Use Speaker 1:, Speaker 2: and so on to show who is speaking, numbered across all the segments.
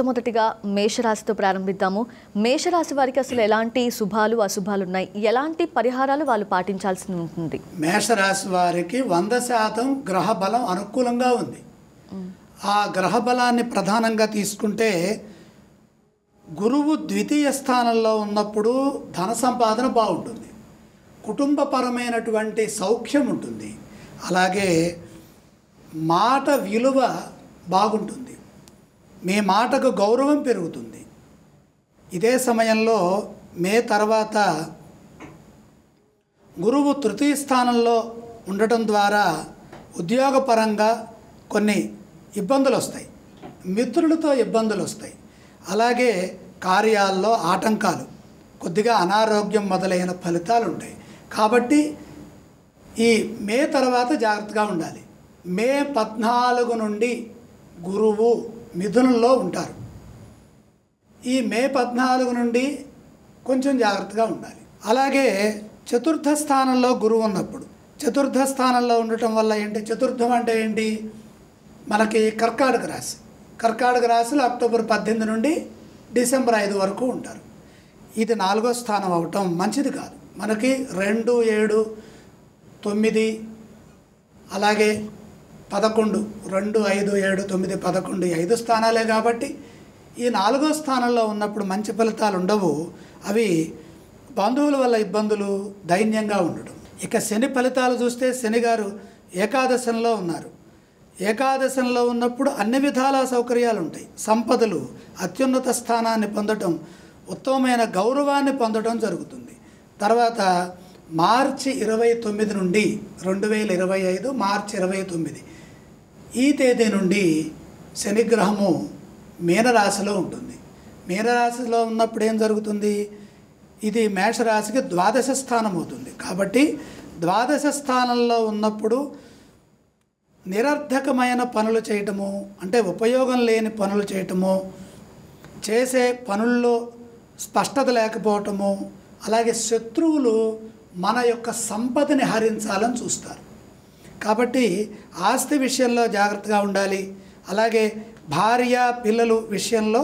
Speaker 1: మొట్టమొదటిగా మేషరాశితో ప్రారంభిద్దాము. మేషరాశి వారికి అసలు ఎలాంటి శుభాలు అశుభాలు ఉన్నాయి, ఎలాంటి పరిహారాలు వాళ్ళు పాటించాల్సి ఉంటుంది?
Speaker 2: మేషరాశి వారికి 100% గ్రహ బలం అనుకూలంగా ఉంది. ఆ గ్రహ బలాన్ని ప్రధానంగా తీసుకుంటే గురువు ద్వితీయ స్థానంలో ఉన్నప్పుడు ధన సంపాదన బాగుంటుంది, కుటుంబపరమైనటువంటి సౌఖ్యం ఉంటుంది, అలాగే మాట విలువ బాగుంటుంది, మీ మాటకు గౌరవం పెరుగుతుంది. ఇదే సమయంలో మే తర్వాత గురువు తృతీయ స్థానంలో ఉండటం ద్వారా ఉద్యోగపరంగా కొన్ని ఇబ్బందులు వస్తాయి, మిత్రులతో ఇబ్బందులు వస్తాయి, అలాగే కార్యాల్లో ఆటంకాలు, కొద్దిగా అనారోగ్యం మొదలైన ఫలితాలు ఉంటాయి. కాబట్టి ఈ మే తర్వాత జాగ్రత్తగా ఉండాలి. మే 14 నుండి గురువు మిథునంలో ఉంటారు. ఈ మే 14 నుండి కొంచెం జాగ్రత్తగా ఉండాలి. అలాగే చతుర్థ స్థానంలో గురువు ఉన్నప్పుడు, చతుర్థ స్థానంలో ఉండటం వల్ల ఏంటి, చతుర్థం అంటే ఏంటి, మనకి కర్కాటక రాశి, కర్కాటక రాశిలో అక్టోబర్ 18 నుండి డిసెంబర్ 5 వరకు ఉంటారు. ఇది 4వ స్థానం అవటం మంచిది కాదు. మనకి 2, 7, 9 అలాగే 11, 2, 5, 7, 9, 11 ఈ 5 స్థానాలే. కాబట్టి ఈ 4వ స్థానంలో ఉన్నప్పుడు మంచి ఫలితాలు ఉండవు. అవి బంధువుల వల్ల ఇబ్బందులు, దైన్యంగా ఉండడం. ఇక శని ఫలితాలు చూస్తే శని గారు ఏకాదశంలో ఉన్నారు. ఏకాదశంలో ఉన్నప్పుడు అన్ని విధాల సౌకర్యాలు ఉంటాయి, సంపదలు, అత్యున్నత స్థానాన్ని పొందడం, ఉత్తమమైన గౌరవాన్ని పొందడం జరుగుతుంది. తర్వాత మార్చి 29 నుండి 2025 మార్చి 29 ఈ తేదీ నుండి శనిగ్రహము మీనరాశిలో ఉంటుంది. మీనరాశిలో ఉన్నప్పుడు ఏం జరుగుతుంది, ఇది మేషరాశికి ద్వాదశ స్థానం అవుతుంది. కాబట్టి ద్వాదశ స్థానంలో ఉన్నప్పుడు నిరర్ధకమైన పనులు చేయటము, అంటే ఉపయోగం లేని పనులు చేయటము, చేసే పనుల్లో స్పష్టత లేకపోవటము, అలాగే శత్రువులు మన యొక్క సంపదని హరించాలని చూస్తారు. కాబట్టి ఆస్తి విషయంలో జాగ్రత్తగా ఉండాలి. అలాగే భార్య పిల్లలు విషయంలో,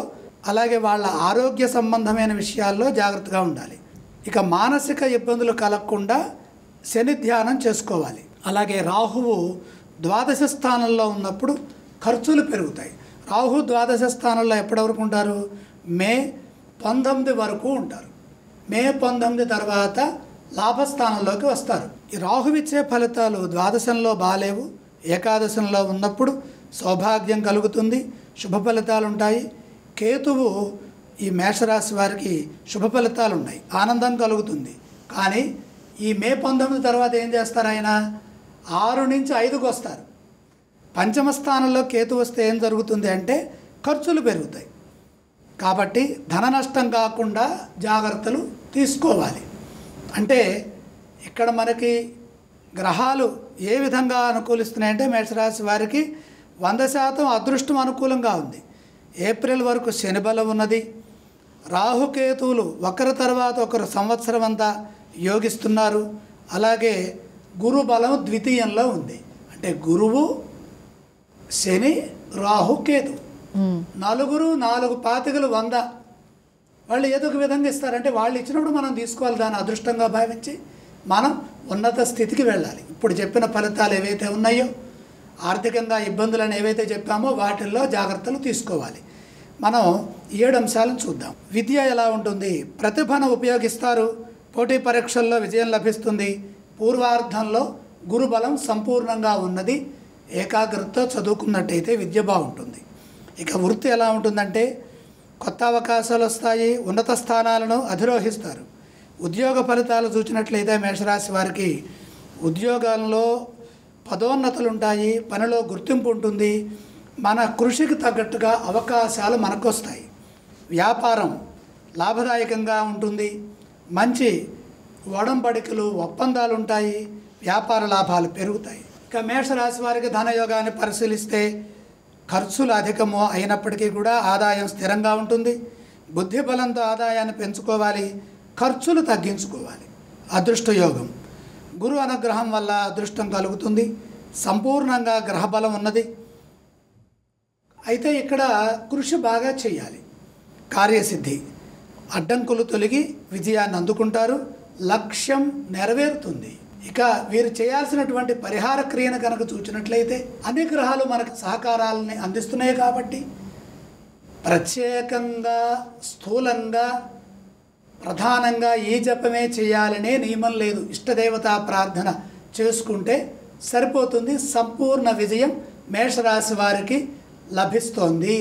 Speaker 2: అలాగే వాళ్ళ ఆరోగ్య సంబంధమైన విషయాల్లో జాగ్రత్తగా ఉండాలి. ఇక మానసిక ఇబ్బందులు కలగకుండా శని ధ్యానం చేసుకోవాలి. అలాగే రాహువు ద్వాదశ స్థానంలో ఉన్నప్పుడు ఖర్చులు పెరుగుతాయి. రాహు ద్వాదశ స్థానంలో ఎప్పటి వరకు ఉంటారు, మే 19 వరకు ఉంటారు. మే 19 తర్వాత లాభస్థానంలోకి వస్తారు. ఈ రాహువిచ్చే ఫలితాలు ద్వాదశంలో బాలేవు. ఏకాదశంలో ఉన్నప్పుడు సౌభాగ్యం కలుగుతుంది, శుభ ఫలితాలు ఉంటాయి. కేతువు ఈ మేషరాశి వారికి శుభ ఫలితాలు ఉన్నాయి, ఆనందం కలుగుతుంది. కానీ ఈ మే 19 తర్వాత ఏం చేస్తారు, ఆయన 6 నుంచి 5కు వస్తారు. పంచమ స్థానంలో కేతు వస్తే ఏం జరుగుతుంది అంటే ఖర్చులు పెరుగుతాయి. కాబట్టి ధన నష్టం కాకుండా జాగ్రత్తలు తీసుకోవాలి. అంటే ఇక్కడ మనకి గ్రహాలు ఏ విధంగా అనుకూలిస్తున్నాయంటే మేషరాశి వారికి 100% అదృష్టం అనుకూలంగా ఉంది. ఏప్రిల్ వరకు శని బలం ఉన్నది. రాహుకేతువులు ఒకరి తర్వాత ఒకరు సంవత్సరం అంతా యోగిస్తున్నారు. అలాగే గురు బలం ద్వితీయంలో ఉంది. అంటే గురువు, శని, రాహుకేతు, నలుగురు 4 పాతికలు 100. వాళ్ళు ఏదో ఒక విధంగా ఇస్తారంటే వాళ్ళు ఇచ్చినప్పుడు మనం తీసుకోవాలి, దాన్ని అదృష్టంగా భావించి మనం ఉన్నత స్థితికి వెళ్ళాలి. ఇప్పుడు చెప్పిన ఫలితాలు ఏవైతే ఉన్నాయో, ఆర్థికంగా ఇబ్బందులను ఏవైతే చెప్పామో వాటిల్లో జాగ్రత్తలు తీసుకోవాలి. మనం 7 అంశాలను చూద్దాం. విద్య ఎలా ఉంటుంది, ప్రతిభను ఉపయోగిస్తారు, పోటీ పరీక్షల్లో విజయం లభిస్తుంది, పూర్వార్ధంలో గురుబలం సంపూర్ణంగా ఉన్నది, ఏకాగ్రతతో చదువుకున్నట్టయితే విద్య బాగుంటుంది. ఇక వృత్తి ఎలా ఉంటుందంటే కొత్త అవకాశాలు వస్తాయి, ఉన్నత స్థానాలను అధిరోహిస్తారు. ఉద్యోగ ఫలితాలు చూసినట్లయితే మేషరాశి వారికి ఉద్యోగాల్లో పదోన్నతులు ఉంటాయి, పనిలో గుర్తింపు ఉంటుంది, మన కృషికి తగ్గట్టుగా అవకాశాలు మనకు వస్తాయి. వ్యాపారం లాభదాయకంగా ఉంటుంది, మంచి ఒడంబడికలు ఒప్పందాలు ఉంటాయి, వ్యాపార లాభాలు పెరుగుతాయి. ఇక మేషరాశి వారికి ధనయోగాన్ని పరిశీలిస్తే ఖర్చులు అధికము అయినప్పటికీ కూడా ఆదాయం స్థిరంగా ఉంటుంది. బుద్ధి బలంతో ఆదాయాన్ని పెంచుకోవాలి, ఖర్చులు తగ్గించుకోవాలి. అదృష్టయోగం, గురు అనుగ్రహం వల్ల అదృష్టం కలుగుతుంది, సంపూర్ణంగా గ్రహబలం ఉన్నది. అయితే ఇక్కడ కృషి బాగా చేయాలి. కార్యసిద్ధి, అడ్డంకులు తొలగి విజయాన్ని అందుకుంటారు, లక్ష్యం నెరవేరుతుంది. ఇక వీరు చేయాల్సినటువంటి పరిహార క్రియను కనుక చూసినట్లయితే అన్ని గ్రహాలు మనకు సహకారాలని అందిస్తున్నాయి కాబట్టి ప్రత్యేకంగా స్థూలంగా ప్రధానంగా ఈ జపమే చేయాలనే నియమం లేదు. ఇష్టదేవతా ప్రార్థన చేసుకుంటే సరిపోతుంది. సంపూర్ణ విజయం మేషరాశి వారికి లభిస్తోంది.